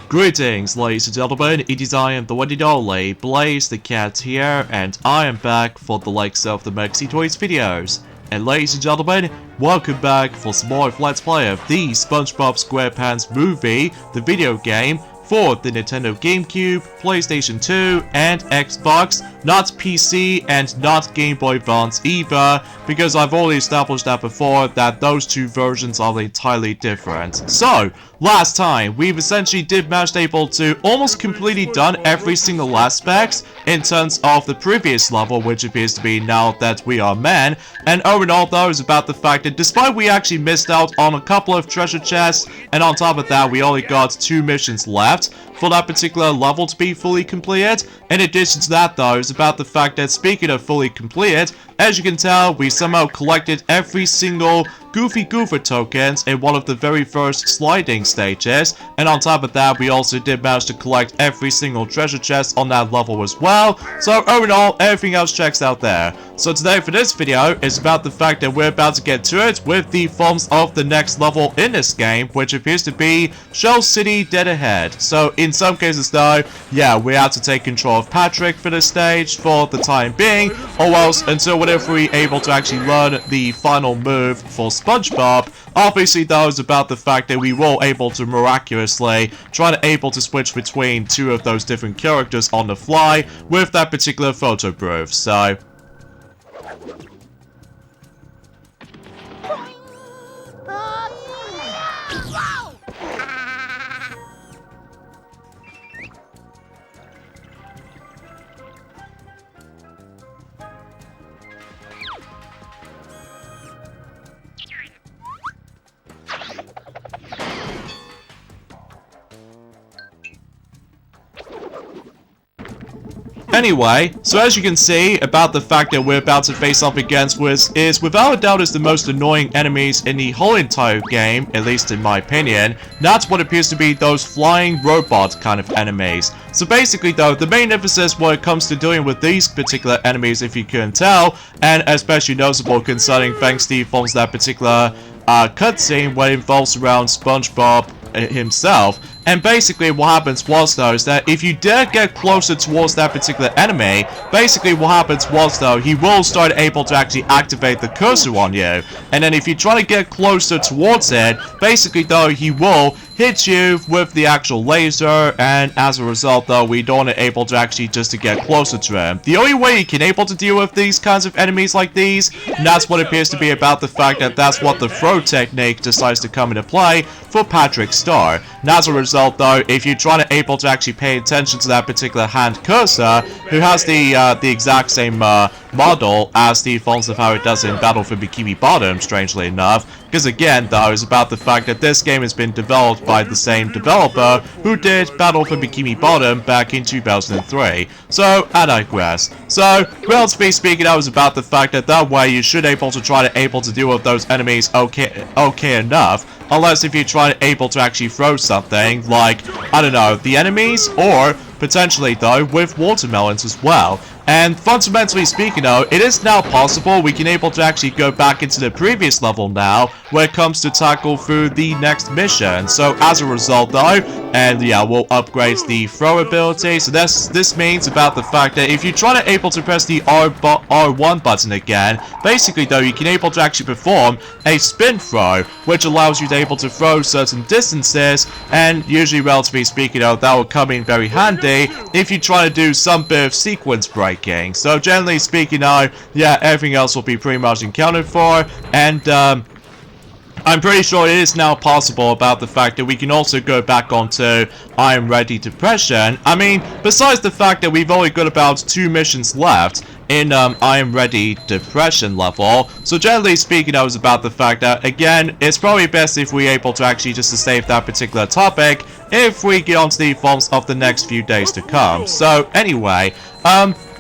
Greetings, ladies and gentlemen, it is I am the one and only Blaze the Cat here, and I am back for the likes of the Maxi Toys videos. And ladies and gentlemen, welcome back for some more Let's Play of the SpongeBob SquarePants movie, the video game, for the Nintendo GameCube, PlayStation 2, and Xbox, not PC and not Game Boy Advance either, because I've already established that before that those two versions are entirely different. So, last time, we've essentially managed able to almost completely done every single aspect in terms of the previous level, which appears to be now that we are men, and overall though is about the fact that despite we actually missed out on a couple of treasure chests, and on top of that we only got 2 missions left for that particular level to be fully completed. In addition to that though, is about the fact that speaking of fully completed, as you can tell, we somehow collected every single Goofy Goofer tokens in one of the very first sliding stages, and on top of that we also did manage to collect every single treasure chest on that level as well. So overall, everything else checks out there. So today for this video is about the fact that we're about to get to it with the forms of the next level in this game, which appears to be Shell City Dead Ahead. So in some cases though, yeah, we have to take control of Patrick for this stage for the time being, or else until whenever we're able to actually learn the final move for SpongeBob. Obviously though is about the fact that we were able to miraculously able to switch between 2 of those different characters on the fly with that particular photo proof. So anyway, so as you can see, about the fact that we're about to face up against is without a doubt is the most annoying enemies in the whole entire game, at least in my opinion. That's what appears to be those flying robot kind of enemies. So basically though, the main emphasis when it comes to dealing with these particular enemies, if you couldn't tell, and especially noticeable concerning thanks to that particular cutscene where it involves around SpongeBob himself. And basically what happens was though is that if you dare get closer towards that particular enemy, basically what happens was though, he will start able to actually activate the cursor on you. And then if you try to get closer towards it, basically though, he will hit you with the actual laser, and as a result though, we don't able to actually just to get closer to him. The only way you can able to deal with these kinds of enemies like these, and that's what appears to be about the fact that that's what the throw technique decides to come into play for Patrick Star. And as a result though, if you're trying to able to actually pay attention to that particular hand cursor, who has the exact same model as the fonts of how it does in Battle for Bikini Bottom, strangely enough, because again though, is about the fact that this game has been developed by the same developer who did Battle for Bikini Bottom back in 2003. So, I digress. So, relatively speaking, that was about the fact that that way you should able to deal with those enemies okay enough. Unless if you try to actually throw something like, I don't know, the enemies, or potentially though with watermelons as well. And fundamentally speaking though, it is now possible we can able to actually go back into the previous level now when it comes to tackle through the next mission. So as a result though, and yeah, we'll upgrade the throw ability. So this means about the fact that if you try to press the R1 button again, basically though, you can able to actually perform a spin throw, which allows you to able to throw certain distances, and usually relatively speaking though, that will come in very handy if you try to do some bit of sequence breaking. So generally speaking now, yeah, everything else will be pretty much accounted for, and I'm pretty sure it is now possible about the fact that we can also go back onto I Am Ready Depression. I mean, besides the fact that we've only got about 2 missions left in I Am Ready Depression level, so generally speaking, I was about the fact that, again, it's probably best if we're able to actually just to save that particular topic if we get onto the forms of the next few days to come. So, anyway,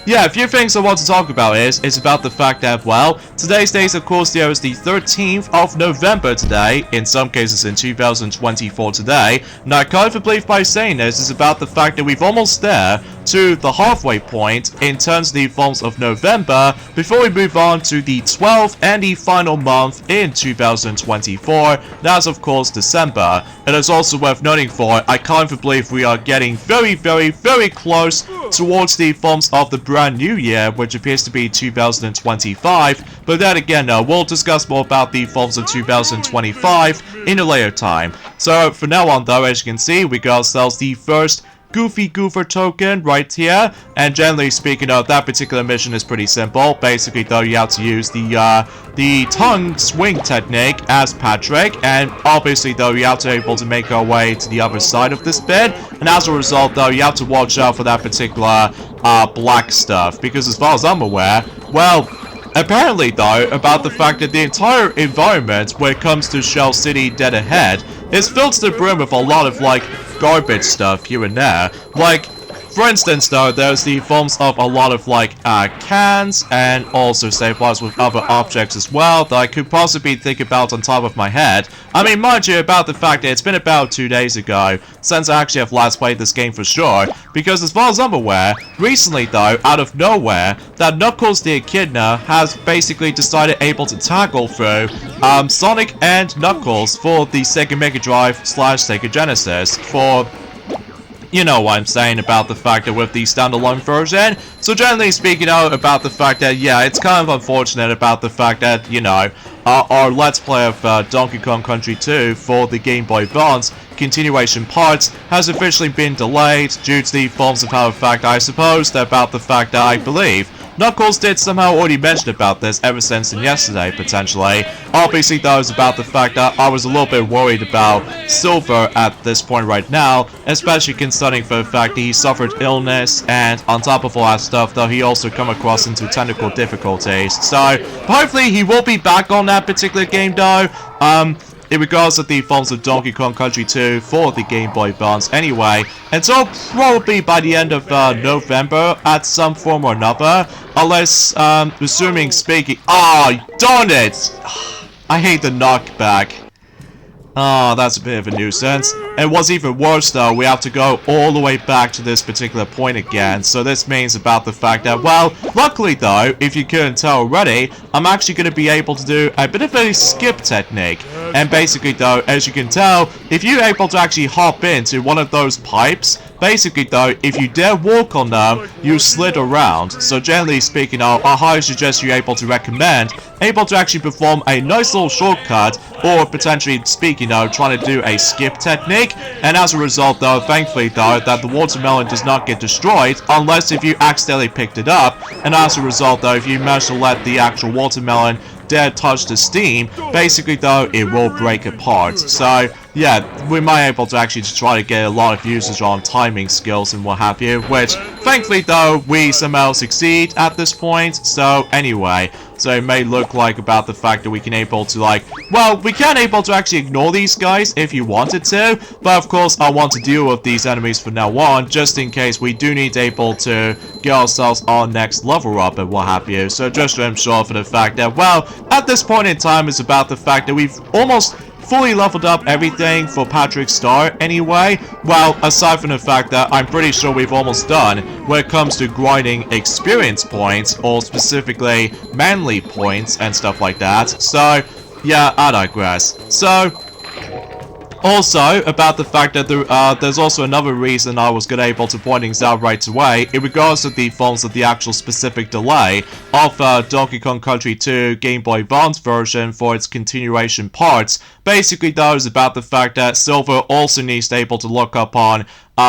yeah, a few things I want to talk about is about the fact that, well, today's date, of course, there is the 13th of November today, in some cases in 2024 today. Now, I can't believe by saying this is about the fact that we've almost there to the halfway point in terms of the months of November before we move on to the 12th and the final month in 2024. That's, of course, December. It is also worth noting for, I can't believe we are getting very, very, very close towards the months of the brand new year, which appears to be 2025. But then again, we'll discuss more about the months of 2025 in a later time. So for now on though, as you can see, we got ourselves the first Goofy Goofer token right here, and generally speaking, that particular mission is pretty simple. Basically, though, you have to use the tongue swing technique as Patrick, and obviously, though, you have to be able to make our way to the other side of this bit, and as a result, though, you have to watch out for that particular black stuff, because as far as I'm aware, well, apparently, though, about the fact that the entire environment when it comes to Shell City dead ahead is filled to the brim with a lot of, like, garbage stuff here and there. Like, for instance, though, there's the forms of a lot of, like, cans, and also stabilized with other objects as well that I could possibly think about on top of my head. I mean, mind you, about the fact that it's been about 2 days ago since I actually have last played this game for sure, because as far as I'm aware, recently, though, out of nowhere, that Knuckles the Echidna has basically decided able to tackle through Sonic and Knuckles for the Sega Mega Drive / Sega Genesis for... You know what I'm saying about the fact that with the standalone version. So generally speaking out about the fact that, yeah, it's kind of unfortunate about the fact that, you know, our Let's Play of Donkey Kong Country 2 for the Game Boy Advance continuation parts has officially been delayed due to the forms of how, in fact, I suppose, about the fact that I believe Knuckles did somehow already mention about this ever since yesterday, potentially. Obviously, though, it's about the fact that I was a little bit worried about Silver at this point right now, especially concerning for the fact that he suffered illness, and on top of all that stuff, though, he also come across into technical difficulties. So, hopefully, he will be back on that particular game, though. In regards to the forms of Donkey Kong Country 2 for the Game Boy Advance anyway, and so probably by the end of November at some form or another, unless, assuming speaking... Oh, darn it! I hate the knockback. Oh, that's a bit of a nuisance. And what's even worse though, we have to go all the way back to this particular point again. So this means about the fact that, well, luckily though, if you couldn't tell already, I'm actually going to be able to do a bit of a skip technique. And basically though, as you can tell, if you're able to actually hop into one of those pipes, basically though, if you dare walk on them, you slid around. So generally speaking, I highly suggest you're able to recommend able to actually perform a nice little shortcut, or potentially speaking though, trying to do a skip technique. And as a result though, thankfully though, that the watermelon does not get destroyed unless if you accidentally picked it up. And as a result though, if you manage to let the actual watermelon dare touch the steam, basically though, it will break apart. So yeah, we might be able to actually try to get a lot of usage on timing skills and what have you, which thankfully though, we somehow succeed at this point. So anyway, so it may look like about the fact that we can able to, like, well, we can able to actually ignore these guys if you wanted to, but of course I want to deal with these enemies from now on, just in case we do need able to get ourselves our next level up and what have you. So just to ensure for the fact that, well, at this point in time it's about the fact that we've almost fully leveled up everything for Patrick's Star anyway. Well, aside from the fact that I'm pretty sure we've almost done when it comes to grinding experience points, or specifically manly points and stuff like that. So yeah, I digress. So also, about the fact that there's also another reason I was able to point things out right away, in regards to the forms of the actual specific delay of Donkey Kong Country 2 Game Boy Advance version for its continuation parts. Basically, though, is about the fact that Silver also needs to able to look up on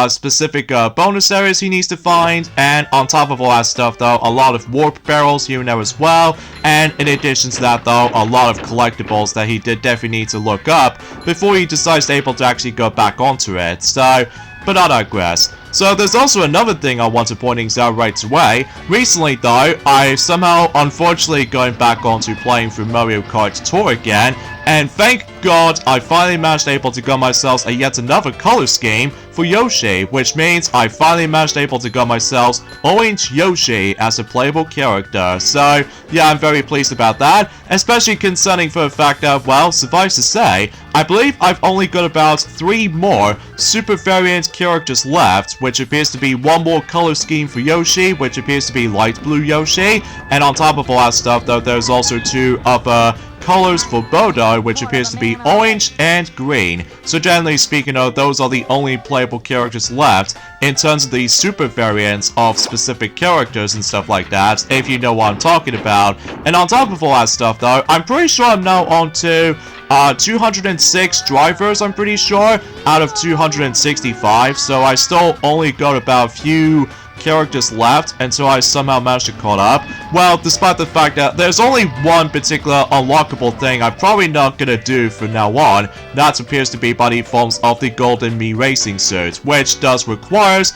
specific bonus areas he needs to find, and on top of all that stuff though, a lot of warp barrels here and there as well, and in addition to that though, a lot of collectibles that he did definitely need to look up before he decides to able to actually go back onto it. So, but I digress. So there's also another thing I want to point things out right away. Recently though, I somehow, unfortunately, going back onto playing through Mario Kart Tour again, And thank God I finally managed able to get myself a yet another color scheme for Yoshi, which means I finally managed able to get myself Orange Yoshi as a playable character. So yeah, I'm very pleased about that, especially concerning for the fact that, well, suffice to say, I believe I've only got about 3 more super variant characters left, which appears to be 1 more color scheme for Yoshi, which appears to be light blue Yoshi, and on top of all that stuff though, there's also 2 other colors for Bodo, which appears to be orange and green. So generally speaking though, those are the only playable characters left in terms of the super variants of specific characters and stuff like that, if you know what I'm talking about. And on top of all that stuff though, I'm pretty sure I'm now on to 206 drivers, I'm pretty sure, out of 265, so I still only got about a few characters left until I somehow managed to caught up. Well, despite the fact that there's only one particular unlockable thing I'm probably not gonna do from now on, that appears to be by the forms of the Golden Me Racing Suit, which does requires,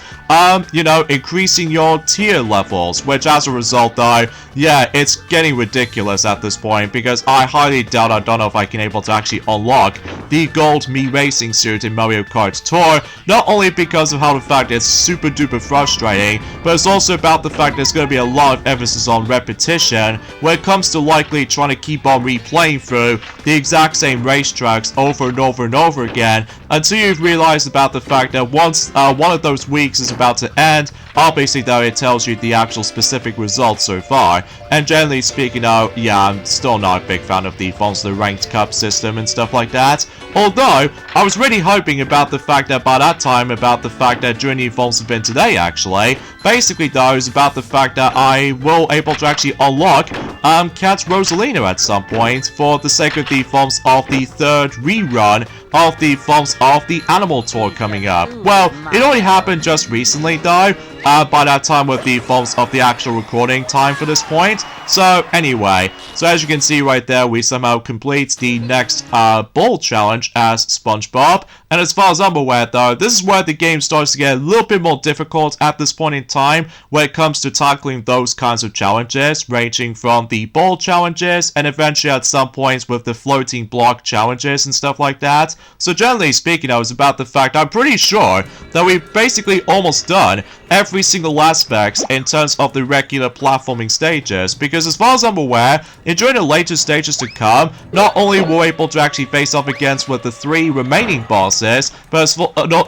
you know, increasing your tier levels, which as a result though, yeah, it's getting ridiculous at this point, because I highly doubt, I don't know if I can able to actually unlock the Gold Me Racing Suit in Mario Kart Tour, not only because of how the fact it's super duper frustrating, but it's also about the fact there's going to be a lot of emphasis on repetition when it comes to likely trying to keep on replaying through the exact same racetracks over and over and over again until you've realized about the fact that once one of those weeks is about to end, obviously though it tells you the actual specific results so far. And generally speaking though, yeah, I'm still not a big fan of the Monster Ranked Cup system and stuff like that. Although, I was really hoping about the fact that by that time, about the fact that during the Evolves event today actually, basically though, is about the fact that I will able to actually unlock Cat Rosalina at some point for the sake of the forms of the 3rd rerun of the forms of the Animal Tour coming up. Well, it only happened just recently though, by that time with the forms of the actual recording time for this point. So anyway, so as you can see right there, we somehow complete the next ball challenge as SpongeBob. And as far as I'm aware though, this is where the game starts to get a little bit more difficult at this point in time when it comes to tackling those kinds of challenges, ranging from the ball challenges and eventually at some points with the floating block challenges and stuff like that. So generally speaking, I was about the fact I'm pretty sure that we've basically almost done every single aspect in terms of the regular platforming stages, because as far as I'm aware, during the later stages to come, not only were we able to actually face off against with the 3 remaining bosses, but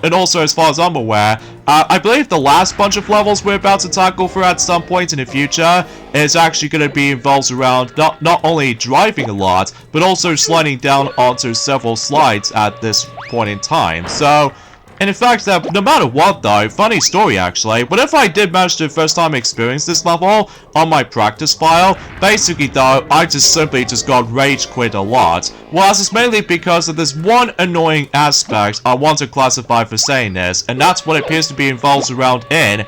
and also as far as I'm aware, I believe the last bunch of levels we're about to tackle for at some point in the future is actually going to be involved around not only driving a lot, but also sliding down onto several slides at this point in time. So, and in fact, that no matter what though, funny story actually, whenever I did manage to first time experience this level on my practice file, basically though, I just simply got rage quit a lot. Well, this is mainly because of this one annoying aspect I want to classify for saying this, and that's what appears to be involved around in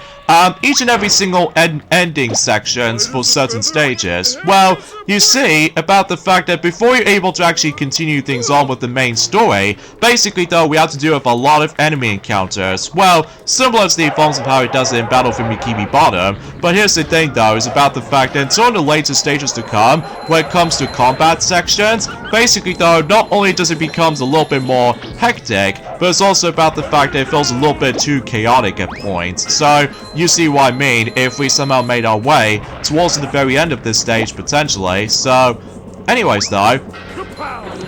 each and every single ending sections for certain stages. Well, you see, about the fact that before you're able to actually continue things on with the main story, basically though, we have to deal with a lot of enemy encounters. Well, similar to the forms of how it does it in Battle for Bikini Bottom, but here's the thing though, is about the fact that during the later stages to come, when it comes to combat sections, basically though, not only does it become a little bit more hectic, but it's also about the fact that it feels a little bit too chaotic at points. So, you see what I mean if we somehow made our way towards the very end of this stage potentially. So, anyways though,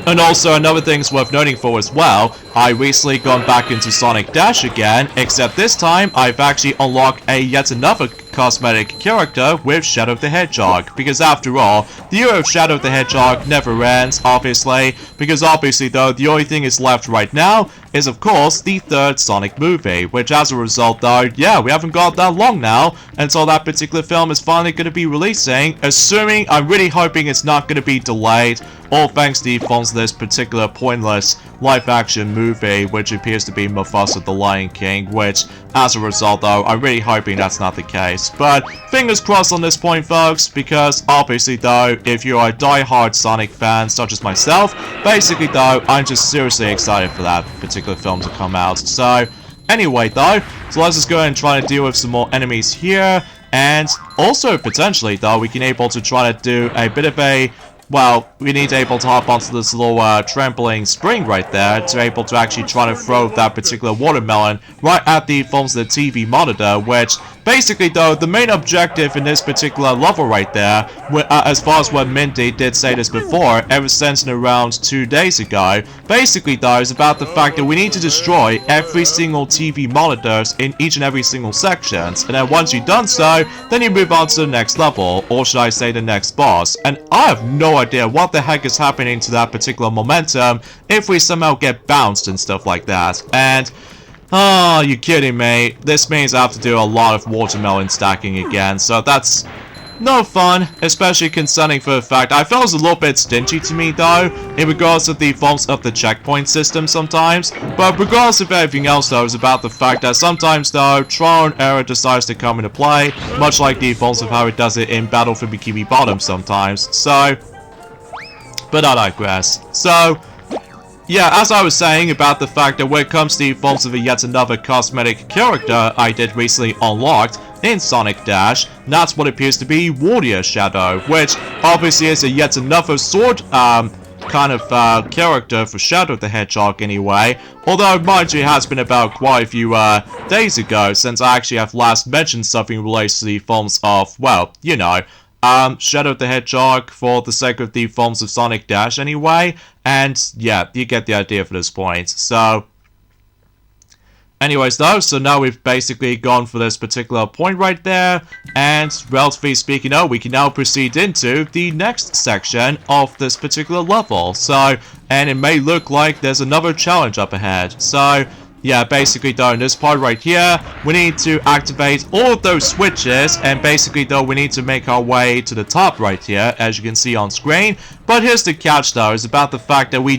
and also another thing's worth noting for as well, I recently gone back into Sonic Dash again, except this time I've actually unlocked yet another cosmetic character with Shadow the Hedgehog, because after all, the era of Shadow the Hedgehog never ends, obviously, because obviously though, the only thing is left right now is of course the 3rd Sonic movie, which as a result though, yeah, we haven't got that long now until that particular film is finally going to be releasing, assuming, I'm really hoping it's not going to be delayed, all thanks to the funds of this particular pointless live-action movie, which appears to be Mufasa the Lion King, which, as a result though, I'm really hoping that's not the case. But, fingers crossed on this point, folks, because obviously though, if you are a die-hard Sonic fan, such as myself, basically though, I'm just seriously excited for that particular film to come out. So, anyway though, so let's just go ahead and try to deal with some more enemies here, and also potentially though, we can able to try to do a bit of a well, we need to able to hop onto this little trampoline spring right there to able to actually try to throw that particular watermelon right at the phones of the TV monitor, which basically though, the main objective in this particular level right there, as far as what Mindy did say this before, ever since around 2 days ago, basically though, is about the fact that we need to destroy every single TV monitors in each and every single sections, and then once you've done so, then you move on to the next level, or should I say the next boss, and I have no idea what the heck is happening to that particular momentum if we somehow get bounced and stuff like that, and oh, you kidding me? This means I have to do a lot of watermelon stacking again, so that's no fun, especially concerning for the fact I felt it was a little bit stingy to me though, in regards to the faults of the checkpoint system sometimes, but regardless of everything else though, it's about the fact that sometimes though, trial and error decides to come into play, much like the faults of how it does it in Battle for Bikini Bottom sometimes, so, but I digress. So, yeah, as I was saying about the fact that when it comes to the faults of yet another cosmetic character I did recently unlocked in Sonic Dash, that's what appears to be Warrior Shadow, which obviously is a yet another sword kind of character for Shadow the Hedgehog anyway, although mind you it has been about quite a few days ago since I actually have last mentioned something related to the forms of, well, you know, Shadow the Hedgehog for the sake of the forms of Sonic Dash anyway, and yeah, you get the idea for this point. So, anyways though, so now we've basically gone for this particular point right there, and relatively speaking, we can now proceed into the next section of this particular level. So, and it may look like there's another challenge up ahead. So, yeah, basically though, in this part right here, we need to activate all of those switches, and basically though, we need to make our way to the top right here, as you can see on screen. But here's the catch though, is about the fact that we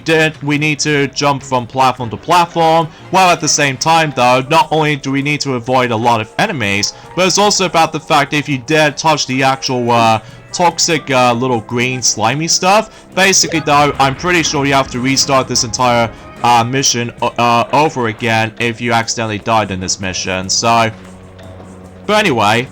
need to jump from platform to platform, while at the same time though, not only do we need to avoid a lot of enemies, but it's also about the fact that if you dare touch the actual toxic little green slimy stuff, basically though, I'm pretty sure you have to restart this entire mission over again if you accidentally died in this mission. So, but anyway,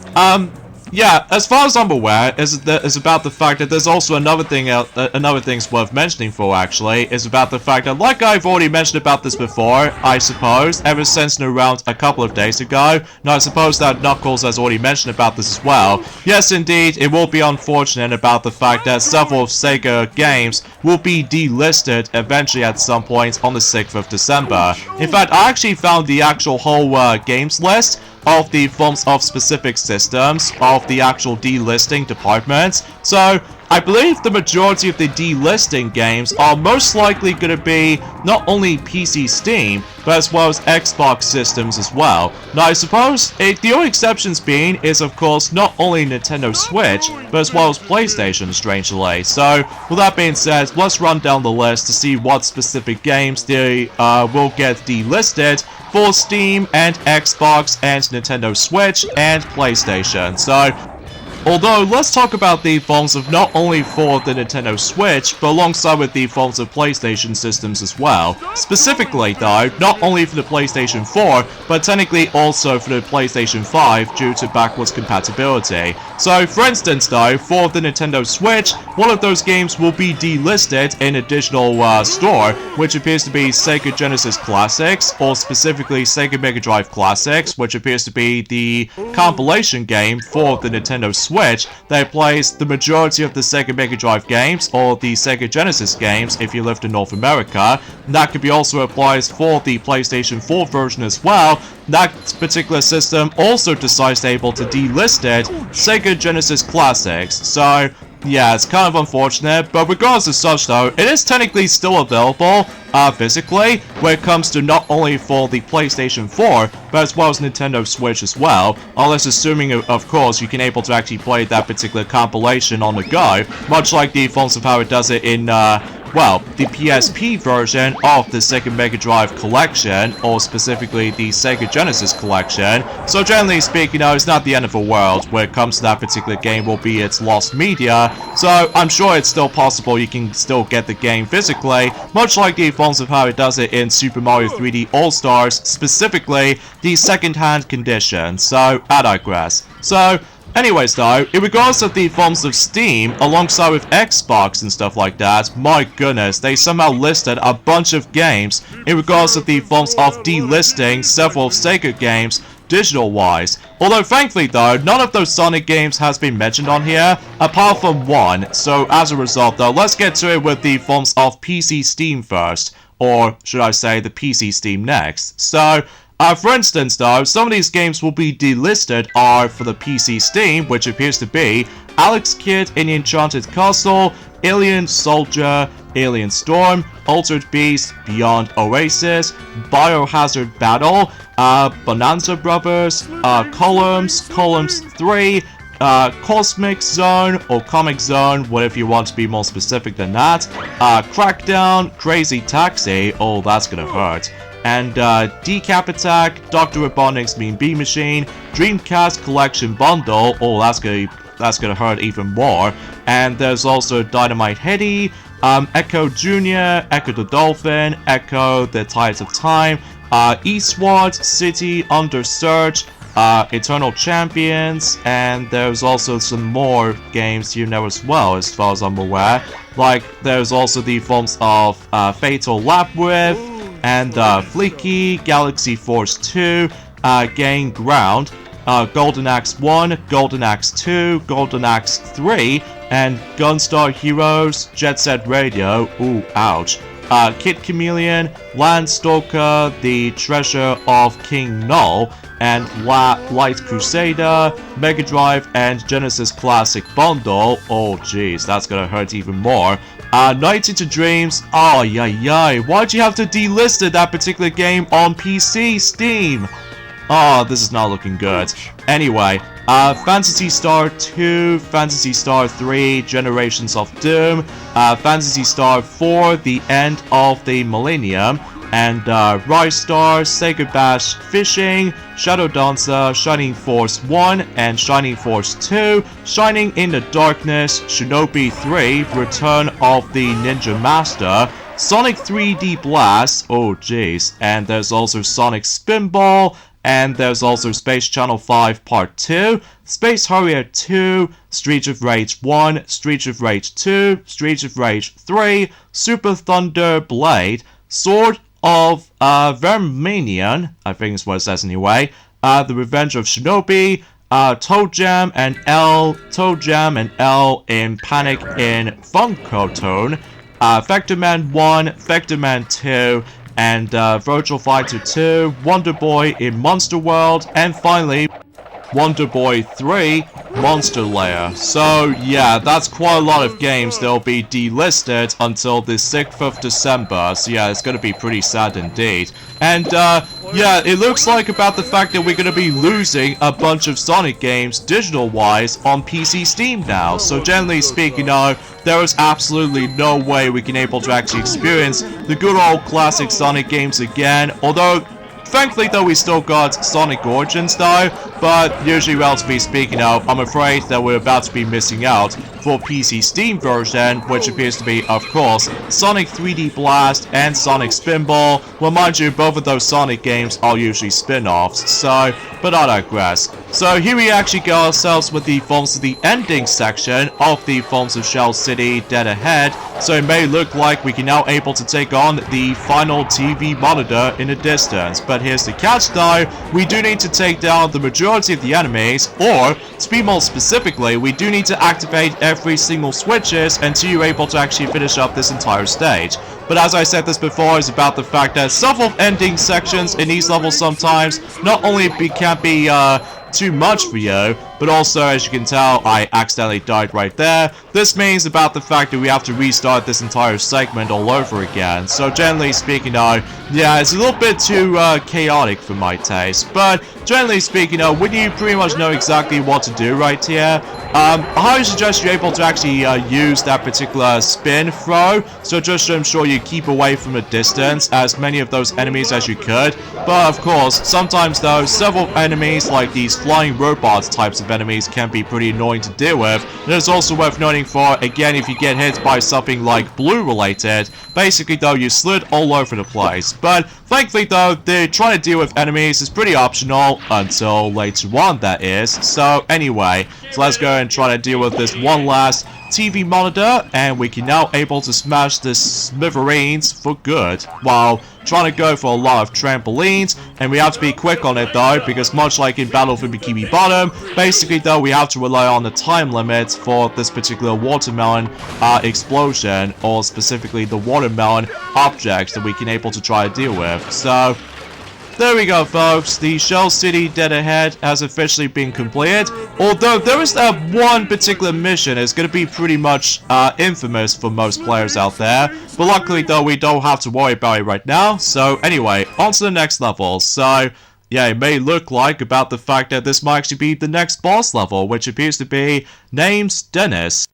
yeah, as far as I'm aware, is about the fact that there's also another thing's worth mentioning for actually, is about the fact that, like I've already mentioned about this before, I suppose, ever since around a couple of days ago, and I suppose that Knuckles has already mentioned about this as well. Yes, indeed, it will be unfortunate about the fact that several Sega games will be delisted eventually at some point on the 6th of December. In fact, I actually found the actual whole games list of the forms of specific systems of the actual delisting departments. So, I believe the majority of the delisting games are most likely going to be not only PC Steam, but as well as Xbox systems as well. Now, I suppose the only exceptions being is, of course, not only Nintendo Switch, but as well as PlayStation, strangely. So, with that being said, let's run down the list to see what specific games they will get delisted for Steam and Xbox and Nintendo Switch and PlayStation. So, although, let's talk about the forms of not only for the Nintendo Switch, but alongside with the forms of PlayStation systems as well. Specifically, though, not only for the PlayStation 4, but technically also for the PlayStation 5 due to backwards compatibility. So, for instance, though, for the Nintendo Switch, one of those games will be delisted in a digital store, which appears to be Sega Genesis Classics, or specifically Sega Mega Drive Classics, which appears to be the compilation game for the Nintendo Switch, that plays the majority of the Sega Mega Drive games, or the Sega Genesis games if you lived in North America. And that could be also applies for the PlayStation 4 version as well. That particular system also decides to able to delist it, Sega Genesis Classics. So, yeah, it's kind of unfortunate, but regardless of such though, it is technically still available physically when it comes to not only for the PlayStation 4, but as well as Nintendo Switch as well, unless assuming, of course, you can able to actually play that particular compilation on the go, much like the forms of how it does it in, well, the PSP version of the Sega Mega Drive collection, or specifically the Sega Genesis collection. So generally speaking, it's not the end of the world when it comes to that particular game, will be its lost media. So I'm sure it's still possible you can still get the game physically, much like the forms of how it does it in Super Mario 3D All-Stars, specifically the second-hand condition. So, I digress. So, Anyways though, in regards to the forms of Steam, alongside with Xbox and stuff like that, my goodness, they somehow listed a bunch of games in regards to the forms of delisting several Sega games digital-wise. Although thankfully though, none of those Sonic games has been mentioned on here, apart from one. So as a result though, let's get to it with the forms of PC Steam first. Or should I say the PC Steam next. So, for instance though, some of these games will be delisted are for the PC Steam, which appears to be Alex Kidd in the Enchanted Castle, Alien Soldier, Alien Storm, Altered Beast, Beyond Oasis, Biohazard Battle, Bonanza Brothers, Columns 3, Cosmic Zone, or Comic Zone, whatever you want to be more specific than that, Crackdown, Crazy Taxi, oh that's gonna hurt, and Decap Attack, Dr. Robotnik's Mean Bean Machine, Dreamcast Collection Bundle, oh that's gonna hurt even more, and there's also Dynamite Heady, Echo Jr., Echo the Dolphin, Echo the Tides of Time, Eastward City Under Search, Eternal Champions, and there's also some more games here now as well, as far as I'm aware. Like, there's also the forms of Fatal Labyrinth, and Fleeky, Galaxy Force 2, Gain Ground, Golden Axe 1, Golden Axe 2, Golden Axe 3, and Gunstar Heroes, Jet Set Radio, ooh, ouch, Kid Chameleon, Landstalker, The Treasure of King Null, and Light Crusader, Mega Drive, and Genesis Classic Bundle, oh jeez, that's gonna hurt even more. Night into Dreams, oh yay, why'd you have to delist that particular game on PC Steam? Oh, this is not looking good. Anyway, Phantasy Star 2, Phantasy Star 3, Generations of Doom, Phantasy Star 4, The End of the Millennium, and Rise Star, Sega Bash Fishing, Shadow Dancer, Shining Force 1, and Shining Force 2, Shining in the Darkness, Shinobi 3, Return of the Ninja Master, Sonic 3D Blast, oh jeez, and there's also Sonic Spinball, and there's also Space Channel 5 Part 2, Space Harrier 2, Streets of Rage 1, Streets of Rage 2, Streets of Rage 3, Super Thunder Blade, Sword of Verminion, I think is what it says anyway, The Revenge of Shinobi, Toe Jam and L in Panic in Funko Tone, Vector Man 1, Vector Man 2, and Virtual Fighter 2, Wonder Boy in Monster World, and finally Wonder Boy 3, Monster Lair. So yeah, that's quite a lot of games that'll be delisted until the 6th of December. So yeah, it's gonna be pretty sad indeed. And yeah, it looks like about the fact that we're gonna be losing a bunch of Sonic games digital-wise on PC Steam now. So generally speaking, there is absolutely no way we can able to actually experience the good old classic Sonic games again. Although, thankfully though, we still got Sonic Origins though, but usually relatively speaking I'm afraid that we're about to be missing out for PC Steam version, which appears to be, of course, Sonic 3D Blast and Sonic Spinball. Well, mind you, both of those Sonic games are usually spin-offs, so, but I digress. So here we actually get ourselves with the forms of the ending section of the forms of Shell City Dead Ahead, so it may look like we can now able to take on the final TV monitor in the distance. But here's the catch though, we do need to take down the majority of the enemies, or, to be more specifically, we do need to activate every single switches until you're able to actually finish up this entire stage. But as I said this before, is about the fact that several ending sections in these levels sometimes not only can be too much for you, but also, as you can tell, I accidentally died right there. This means about the fact that we have to restart this entire segment all over again. So generally speaking, yeah, it's a little bit too chaotic for my taste. But generally speaking, when you pretty much know exactly what to do right here, I highly suggest you're able to actually use that particular spin throw. So just to ensure you keep away from a distance as many of those enemies as you could. But of course, sometimes though, several enemies like these flying robots types of of enemies can be pretty annoying to deal with. And it's also worth noting for, again, if you get hit by something like blue related, basically though you slid all over the place. But thankfully though, the trying to deal with enemies is pretty optional until later on, that is. So anyway, so let's go and try to deal with this one last TV monitor, and we can now able to smash the smithereens for good while trying to go for a lot of trampolines. And we have to be quick on it though, because much like in Battle for Bikini Bottom, basically though we have to rely on the time limits for this particular watermelon explosion, or specifically the watermelon objects that we can able to try to deal with. So there we go, folks. The Shell City Dead Ahead has officially been completed. Although there is that one particular mission is going to be pretty much infamous for most players out there. But luckily, though, we don't have to worry about it right now. So anyway, on to the next level. So yeah, it may look like about the fact that this might actually be the next boss level, which appears to be named Dennis.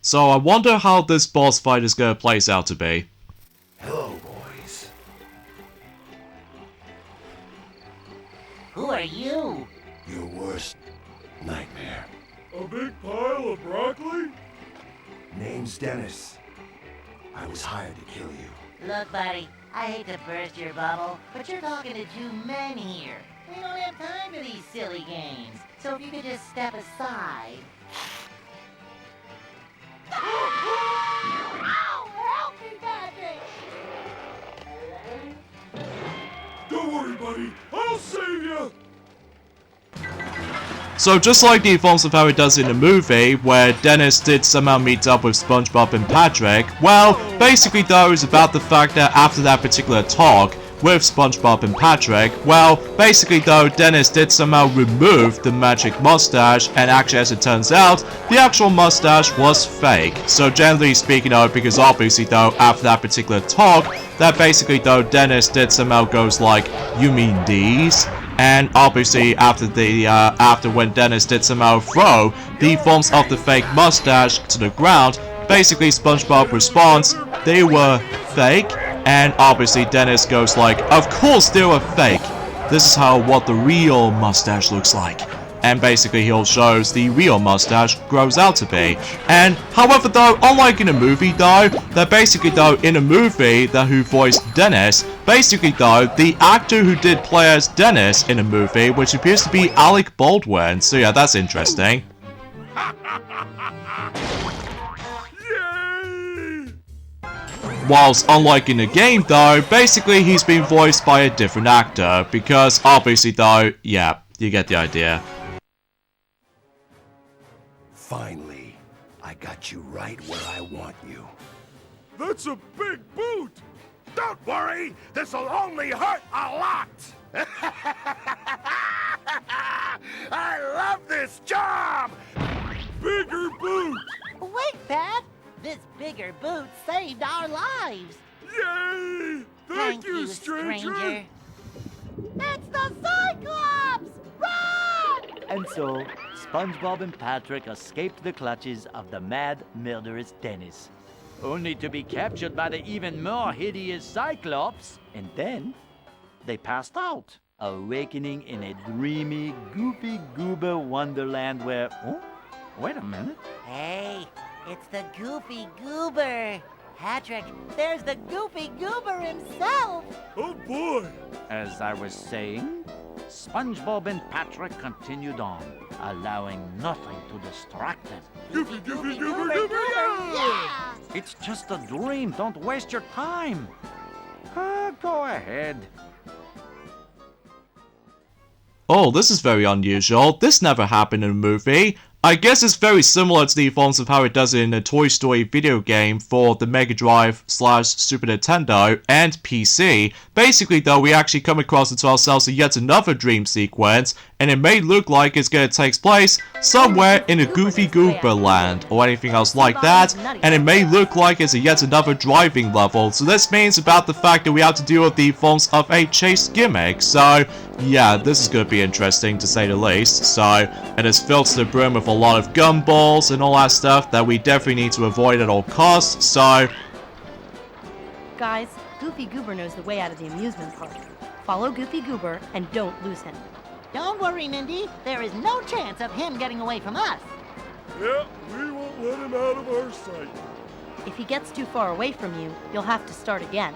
So I wonder how this boss fight is going to place out to be. Hello, boys. Who are you? Your worst nightmare. A big pile of broccoli? Name's Dennis. I was hired to kill you. Look, buddy, I hate to burst your bubble, but you're talking to two men here. We don't have time for these silly games. So if you could just step aside. Ow! Help me, Patrick! Don't worry, buddy. I'll save you. So just like the forms of how it does in the movie, where Dennis did somehow meet up with SpongeBob and Patrick, well, basically though it's about the fact that after that particular talk with SpongeBob and Patrick, well, basically though, Dennis did somehow remove the magic mustache, and actually as it turns out, the actual mustache was fake. So generally speaking though, because obviously though, after that particular talk, that basically though, Dennis did somehow goes like, "You mean these?" And obviously after when Dennis did somehow throw the forms of the fake mustache to the ground, basically SpongeBob responds, "They were fake." And obviously Dennis goes like, "Of course they were fake. This is what the real mustache looks like." And basically he shows the real mustache grows out to be. And however though, unlike in a movie though, that basically though in a movie that who voiced Dennis, basically though, the actor who did play as Dennis in a movie, which appears to be Alec Baldwin. So yeah, that's interesting. Whilst unlike in the game though, basically he's been voiced by a different actor, because obviously though, yeah, you get the idea. Finally, I got you right where I want you. That's a big boot. Don't worry, this'll only hurt a lot. I love this job. Bigger boot. Wait, Pat! This bigger boot saved our lives! Yay! Thank you, stranger. It's the Cyclops! Run! And so, SpongeBob and Patrick escaped the clutches of the mad, murderous Dennis, only to be captured by the even more hideous Cyclops, and then they passed out, awakening in a dreamy, goofy goober wonderland where... Oh, wait a minute. Hey, it's the Goofy Goober! Patrick, there's the Goofy Goober himself! Oh boy! As I was saying, SpongeBob and Patrick continued on, allowing nothing to distract them. Goofy, goofy, goober, goober, yeah! It's just a dream. Don't waste your time. Go ahead. Oh, this is very unusual. This never happened in a movie. I guess it's very similar to the forms of how it does in a Toy Story video game for the Mega Drive / Super Nintendo and PC. Basically though, we actually come across into ourselves yet another dream sequence, and it may look like it's going to take place somewhere in a Goofy Goober land or anything else like that, and it may look like it's yet another driving level. So this means about the fact that we have to deal with the forms of a chase gimmick. So yeah, this is going to be interesting to say the least. So, and it's filled to the brim with a lot of gumballs and all that stuff that we definitely need to avoid at all costs. So guys, Goofy Goober knows the way out of the amusement park. Follow Goofy Goober and don't lose him. Don't worry, Mindy. There is no chance of him getting away from us. Yeah, we won't let him out of our sight. If he gets too far away from you, you'll have to start again.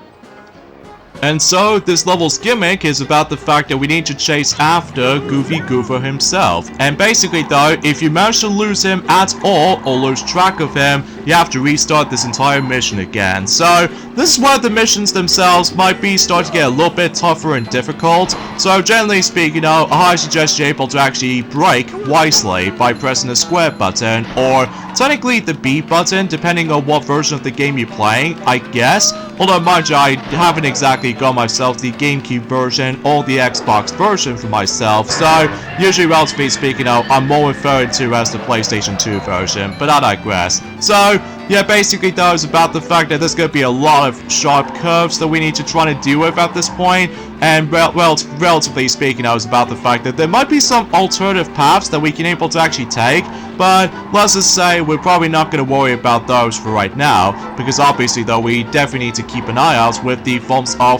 And so, this level's gimmick is about the fact that we need to chase after Goofy Goober himself. And basically though, if you manage to lose him at all, or lose track of him, you have to restart this entire mission again. So, this is where the missions themselves might be starting to get a little bit tougher and difficult. So, generally speaking, I highly suggest you're able to actually brake wisely by pressing the square button, or technically the B button, depending on what version of the game you're playing, I guess. Although, mind you, I haven't exactly got myself the GameCube version or the Xbox version for myself, so usually, relatively speaking, I'm more referring to as the PlayStation 2 version, but I digress. So, yeah, basically, though, it's about the fact that there's going to be a lot of sharp curves that we need to try to deal with at this point, and relatively speaking, it's about the fact that there might be some alternative paths that we can able to actually take, but let's just say we're probably not going to worry about those for right now, because obviously, though, we definitely need to keep an eye out with the forms of,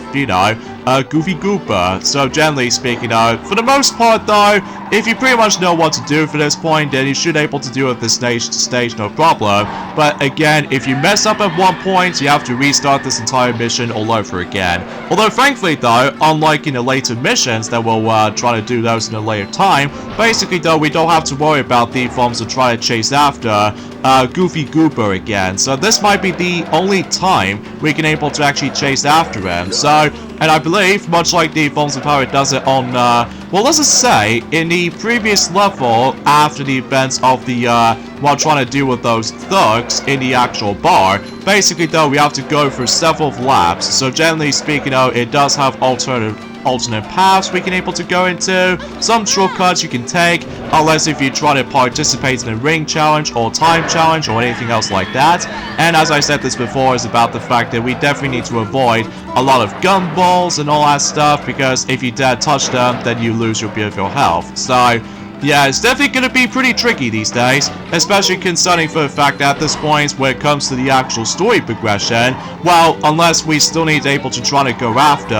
Goofy Goober. So, generally speaking, for the most part, though, if you pretty much know what to do for this point, then you should be able to do it this stage no problem. But again, if you mess up at one point, you have to restart this entire mission all over again. Although, thankfully, though, unlike in the later missions that we'll try to do those in a later time, basically, though, we don't have to worry about the forms of trying to chase after Goofy Goober again. So this might be the only time we can able to actually chase after him. So, and I believe, much like the forms of how it does it on, well, let's just say, in the previous level, after the events of the, while trying to deal with those thugs in the actual bar, basically, though, we have to go through several laps. So, generally speaking, it does have alternate paths we can able to go into, some shortcuts you can take, unless if you try to participate in a ring challenge or time challenge or anything else like that. And as I said this before, is about the fact that we definitely need to avoid a lot of gumballs and all that stuff, because if you dare touch them, then you lose your beautiful health. So, yeah, it's definitely going to be pretty tricky these days, especially concerning for the fact that at this point, when it comes to the actual story progression, well, unless we still need to able to try to go after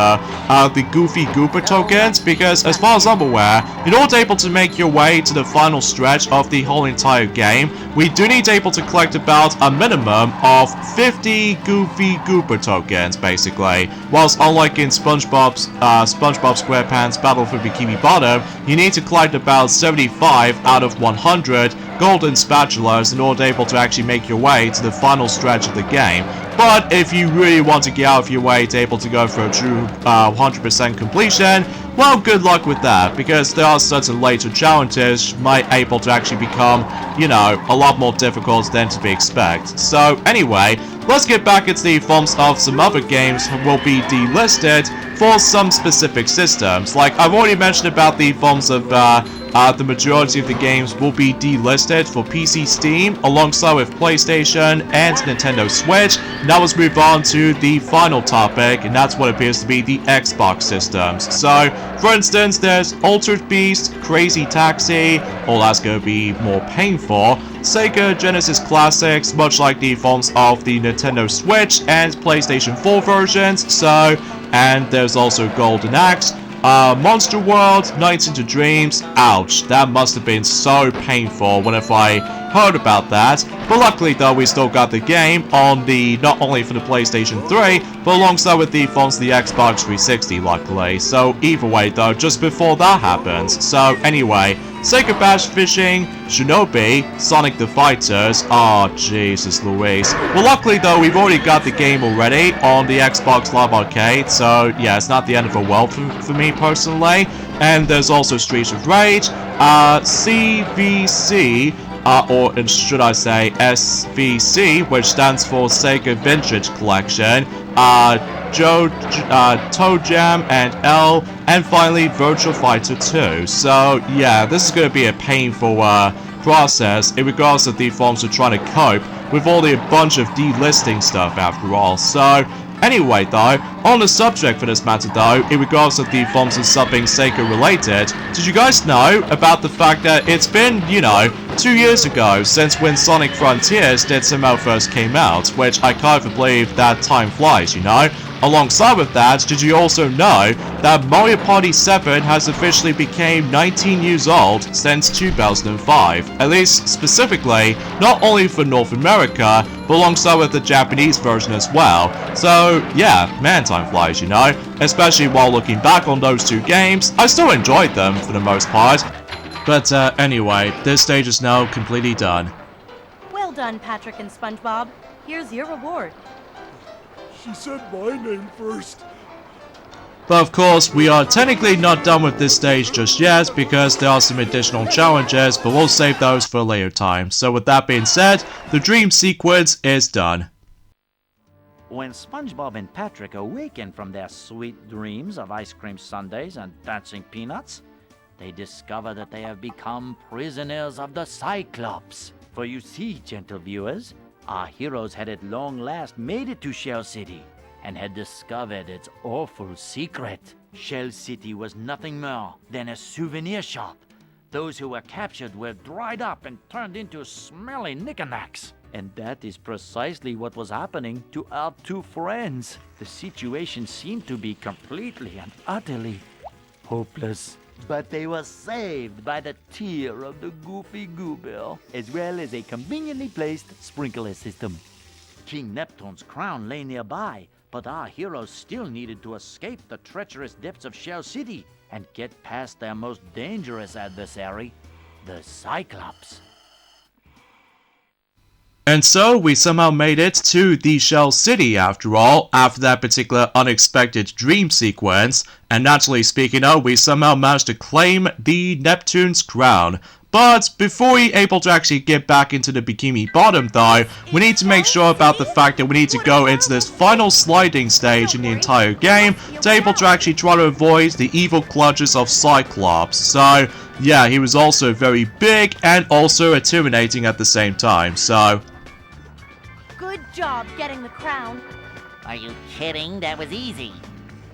the Goofy Goober tokens, because as far as I'm aware, in order to able to make your way to the final stretch of the whole entire game, we do need to able to collect about a minimum of 50 Goofy Goober tokens, basically. Whilst unlike in SpongeBob SquarePants Battle for Bikini Bottom, you need to collect about 75 out of 100 golden spatulas in order to able to actually make your way to the final stretch of the game. But if you really want to get out of your way to able to go for a true 100% completion, well, good luck with that, because there are certain later challenges might able to actually become, a lot more difficult than to be expected. So anyway, let's get back into the forms of some other games will be delisted for some specific systems. Like I've already mentioned about the forms of the majority of the games will be delisted for PC Steam, alongside with PlayStation and Nintendo Switch. Now let's move on to the final topic, and that's what appears to be the Xbox systems. So, for instance, there's Altered Beast, Crazy Taxi, all that's going to be more painful, Sega Genesis Classics, much like the forms of the Nintendo Switch and PlayStation 4 versions, so, and there's also Golden Axe, Monster World, Nights into Dreams. Ouch, that must have been so painful whenever I heard about that. But luckily though, we still got the game on the, not only for the PlayStation 3, but alongside with the phones of the Xbox 360, luckily. So either way though, just before that happens. So anyway, Sega Bash Fishing, Shinobi, Sonic the Fighters. Oh, Jesus Louise. Well, luckily though, we've already got the game already on the Xbox Live Arcade, so yeah, it's not the end of the world for me personally. And there's also Streets of Rage, CVC, or should I say SVC, which stands for Sega Vintage Collection, Toe Jam and L, and finally Virtual Fighter 2. So yeah, this is going to be a painful process in regards to the forms of trying to cope with all the bunch of delisting stuff after all. So anyway though, on the subject for this matter though, in regards to the forms of something Sega related, did you guys know about the fact that it's been, 2 years ago since when Sonic Frontiers did somehow first came out, which I can't even believe that time flies, Alongside with that, did you also know that Mario Party 7 has officially become 19 years old since 2005, at least specifically not only for North America, but alongside with the Japanese version as well. So yeah, man, time flies, you know, especially while looking back on those two games. I still enjoyed them for the most part. But anyway, this stage is now completely done. Well done, Patrick and SpongeBob. Here's your reward. She said my name first. But of course, we are technically not done with this stage just yet because there are some additional challenges, but we'll save those for a later time. So with that being said, the dream sequence is done. When SpongeBob and Patrick awaken from their sweet dreams of ice cream sundaes and dancing peanuts, they discover that they have become prisoners of the Cyclops. For you see, gentle viewers, our heroes had at long last made it to Shell City and had discovered its awful secret. Shell City was nothing more than a souvenir shop. Those who were captured were dried up and turned into smelly knickknacks. And that is precisely what was happening to our two friends. The situation seemed to be completely and utterly hopeless. But they were saved by the tear of the Goofy Goober, as well as a conveniently placed sprinkler system. King Neptune's crown lay nearby, but our heroes still needed to escape the treacherous depths of Shell City and get past their most dangerous adversary, the Cyclops. And so we somehow made it to the Shell City after all, after that particular unexpected dream sequence, and naturally speaking we somehow managed to claim the Neptune's crown. But before we're able to actually get back into the Bikini Bottom though, we need to make sure about the fact that we need to go into this final sliding stage in the entire game to able to actually try to avoid the evil clutches of Cyclops. So yeah, he was also very big and also intimidating at the same time, so... Good job getting the crown. Are you kidding? That was easy.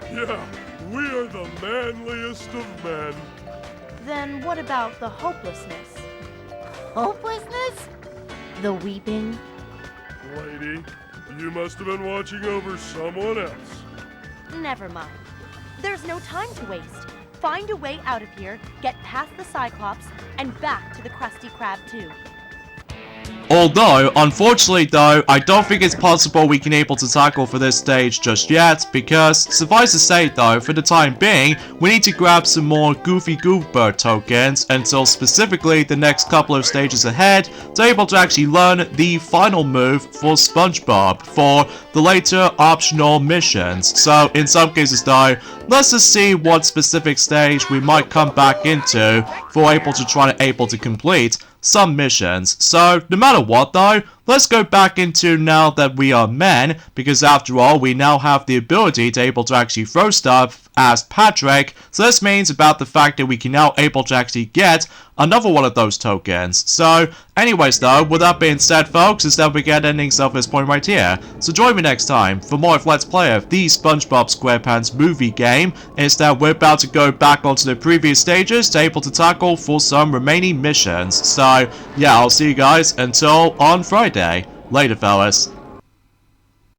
Yeah, we are the manliest of men. Then what about the hopelessness? Hopelessness? The weeping? Lady, you must have been watching over someone else. Never mind. There's no time to waste. Find a way out of here, get past the Cyclops, and back to the Krusty Krab too. Although, unfortunately though, I don't think it's possible we can able to tackle for this stage just yet, because, suffice to say though, for the time being, we need to grab some more Goofy Goober tokens until specifically the next couple of stages ahead to able to actually learn the final move for SpongeBob for the later optional missions. So, in some cases though, let's just see what specific stage we might come back into for able to complete some missions. So, no matter what though, let's go back into now that we are men, because after all, we now have the ability to able to actually throw stuff as Patrick, so this means about the fact that we can now able to actually get another one of those tokens. So, anyways though, with that being said folks, is that we get endings of this point right here. So join me next time for more of Let's Play of the SpongeBob SquarePants movie game, is that we're about to go back onto the previous stages to able to tackle for some remaining missions. So, yeah, I'll see you guys until on Friday. Later, fellas.